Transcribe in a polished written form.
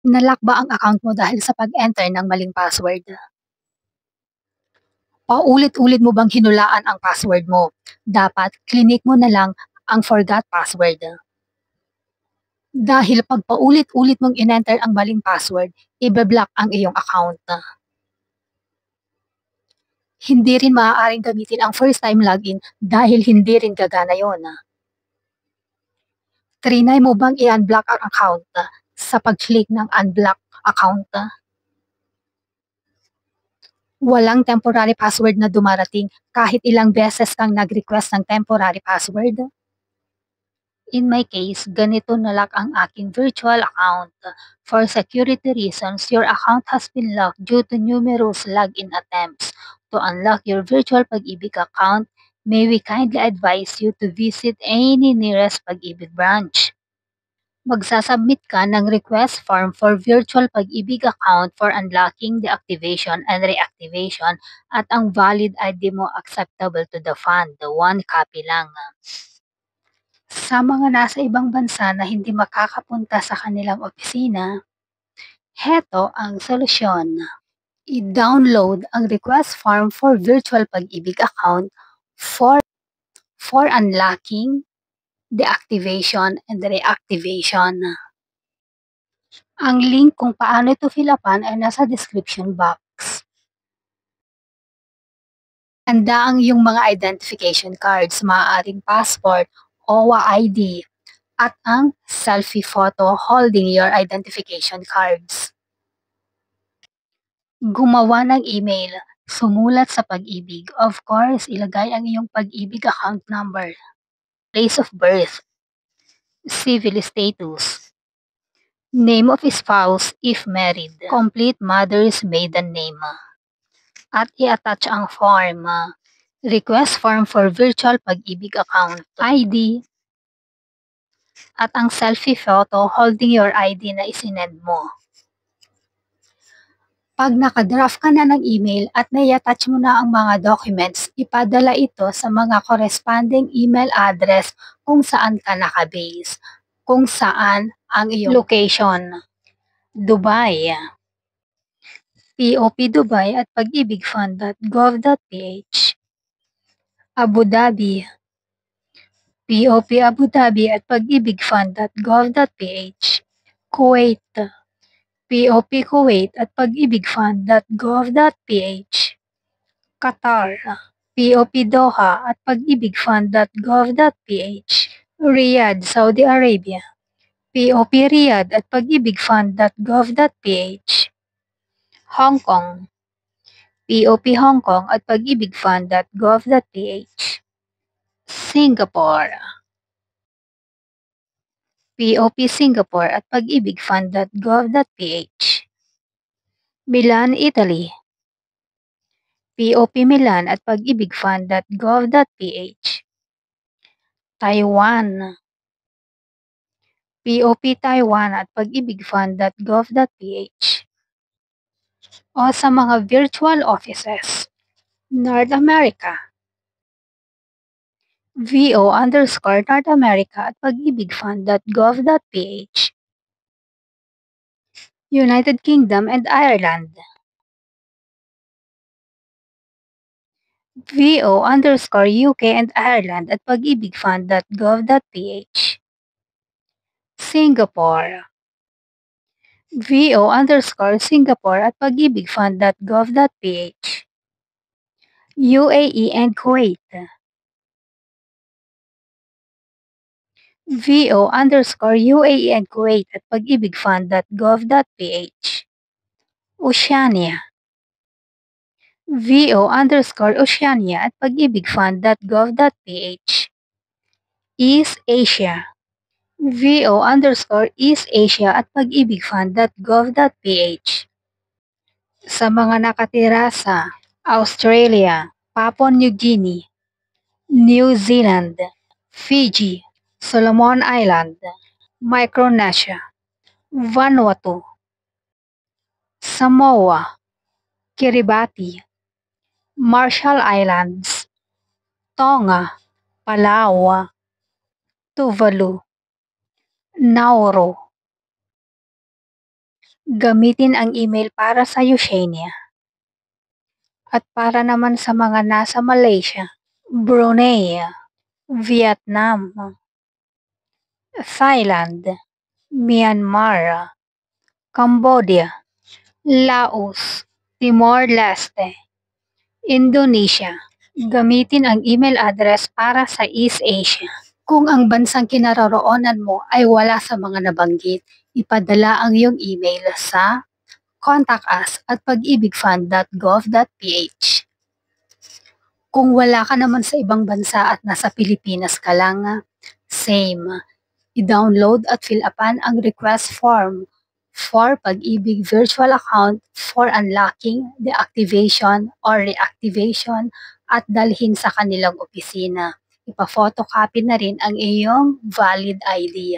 Nalock ba ang account mo dahil sa pag-enter ng maling password? Paulit-ulit mo bang hinulaan ang password mo? Dapat klinik mo na lang ang forgot password. Dahil pag paulit-ulit mong in-enter ang maling password, ibe-block ang iyong account. Hindi rin maaaring gamitin ang first time login dahil hindi rin gagana yon. Trinay mo bang i-unblock ang account sa pag-click ng unblock account? Walang temporary password na dumarating kahit ilang beses kang nag-request ng temporary password? In my case, ganito nalock ang aking virtual account. For security reasons, your account has been locked due to numerous login attempts. To unlock your virtual Pag-ibig account, may we kindly advise you to visit any nearest Pag-ibig branch. Magsasubmit ka ng request form for virtual Pag-ibig account for unlocking, deactivation, and reactivation at ang valid ID mo acceptable to the fund, the one copy lang. Sa mga nasa ibang bansa na hindi makakapunta sa kanilang opisina, heto ang solusyon. I-download ang request form for virtual Pag-ibig account for unlocking, deactivation, and reactivation. Ang link kung paano ito fill upan ay nasa description box. Handa ang iyong mga identification cards, maaaring passport, OWA ID, at ang selfie photo holding your identification cards. Gumawa ng email, sumulat sa Pag-ibig. Of course, ilagay ang iyong Pag-ibig account number, place of birth, civil status, name of spouse if married, complete mother's maiden name, at i-attach ang form, request form for virtual Pag-ibig account, ID, at ang selfie photo holding your ID na isinend mo. Pag nakadraft ka na ng email at nai-attach mo na ang mga documents, ipadala ito sa mga corresponding email address kung saan ka nakabase, kung saan ang iyong location. Dubai, POP Dubai at pagibigfund.gov.ph. Abu Dhabi, POP Abu Dhabi at pagibigfund.gov.ph. Kuwait, POP Kuwait at pagibigfund.gov.ph. Qatar, POP Doha at pagibigfund.gov.ph. Riyadh, Saudi Arabia, POP Riyadh at pagibigfund.gov.ph. Hong Kong, POP Hong Kong at pagibigfund.gov.ph. Singapore, POP Singapore at pagibigfund.gov.ph. Milan, Italy, POP Milan at pagibigfund.gov.ph. Taiwan, POP Taiwan at pagibigfund.gov.ph. O sa mga virtual offices, North America, VO_North America at pagibigfund.gov.ph. United Kingdom and Ireland, VO_UK and Ireland at pagibigfund.gov.ph. Singapore, VO_Singapore at pagibigfund.gov.ph. UAE and Kuwait, VO_UAE and Kuwait at pagibigfund.gov.ph. Oceania, VO_Oceania at pagibigfund.gov.ph. East Asia, VO_East Asia at pagibigfund.gov.ph. Sa mga nakatira sa Australia, Papua New Guinea, New Zealand, Fiji, Solomon Island, Micronesia, Vanuatu, Samoa, Kiribati, Marshall Islands, Tonga, Palau, Tuvalu, Nauru, Gamitin ang email para sa Eugenia. At para naman sa mga nasa Malaysia, Brunei, Vietnam, Thailand, Myanmar, Cambodia, Laos, Timor-Leste, Indonesia. Gamitin ang email address para sa East Asia. Kung ang bansang kinaroroonan mo ay wala sa mga nabanggit, ipadala ang iyong email sa contact us at pag-ibigfund.gov.ph. Kung wala ka naman sa ibang bansa at nasa Pilipinas ka lang, same. I-download at fill upan ang request form for Pag-ibig virtual account for unlocking, deactivation, or reactivation at dalhin sa kanilang opisina. Ipa-photocopy na rin ang iyong valid ID.